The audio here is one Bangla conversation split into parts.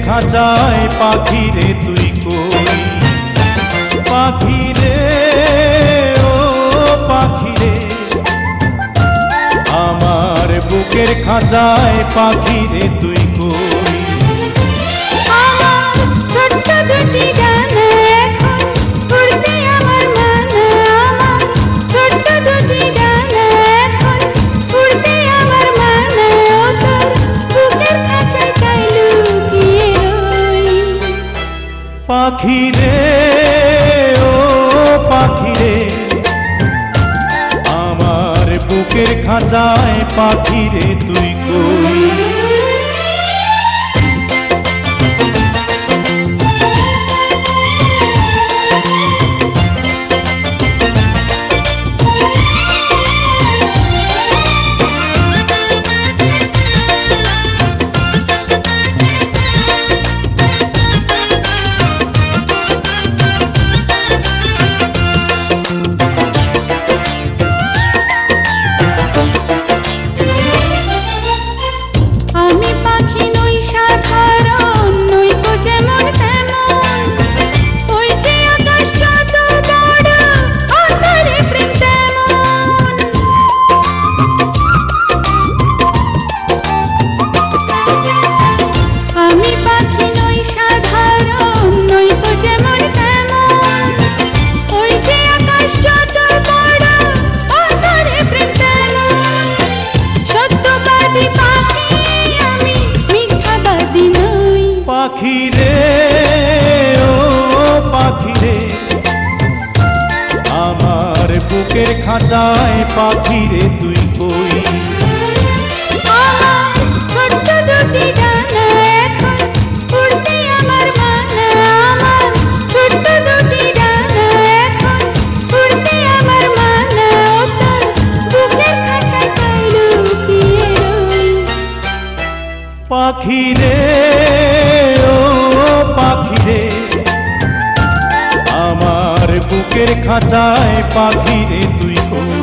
খাঁচায় পাখি রে তুই কই পাখি রে ও পাখি রে আমার বুকের খাঁচায় পাখি রে তুই কই আমার ছোট্ট দুটি ডানা এখন উড়তে আমার মানা আমার ছোট্ট দুটি ডানা এখন উড়তে আমার মানা ও তোর বুকের খাঁচায় তাই লুকিয়ে রই পাখি রে ও পাখি রে আমার বুকের খাঁচায় পাখি রে তুই কই পাখি রে ও পাখি রে আমার বুকের খাঁচায় পাখি রে তুই কই আমার ছোট্ট দুটি ডানা এখন উড়তে আমার মানা আমার ছোট্ট দুটি ডানা এখন উড়তে আমার মানা ও তোর বুকের খাঁচায় তাই লুকিয়ে রই পাখি রে পাখি রে আমার বুকের খাঁচায় পাখি রে তুই কই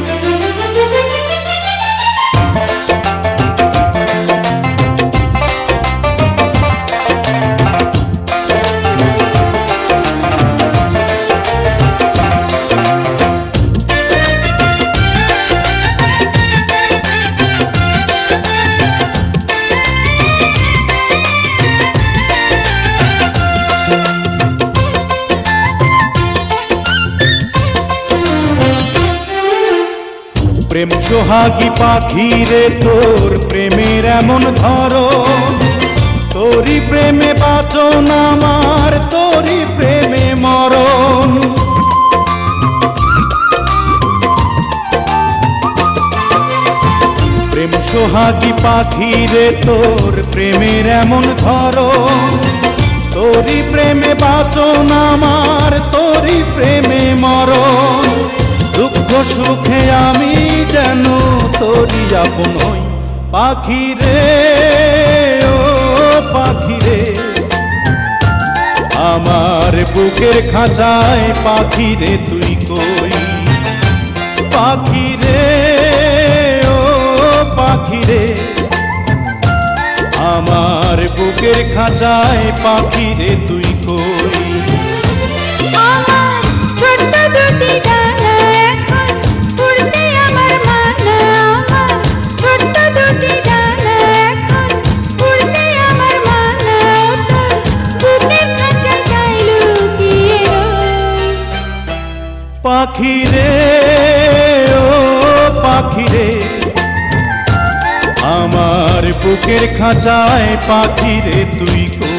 প্রেম সোহাগী পাখি রে তোর প্রেমের এমন ধরন তোরই প্রেমে বাঁচন আমার তোরই প্রেমে মরণ প্রেম সোহাগী পাখি রে তোর প্রেমের এমন ধরন তোরই প্রেমে বাঁচন আমার তোরই প্রেমে মরণ দুঃখ সুখে আমি যেন তোরই আপন হই পাখি রে ও পাখি রে আমার বুকের খাঁচায় পাখি রে তুই কই পাখি রে ও পাখি রে আমার বুকের খাঁচায় পাখি রে তুই কই আমার ছোট্ট দুটি ডানা এখন উড়তে আমার মানা আমার ছোট্ট দুটি ডানা এখন উড়তে আমার মানা ও তোর বুকের খাঁচায় তাই লুকিয়ে রই পাখি রে ও পাখি রে আমার বুকের খাঁচায় পাখি রে তুই কই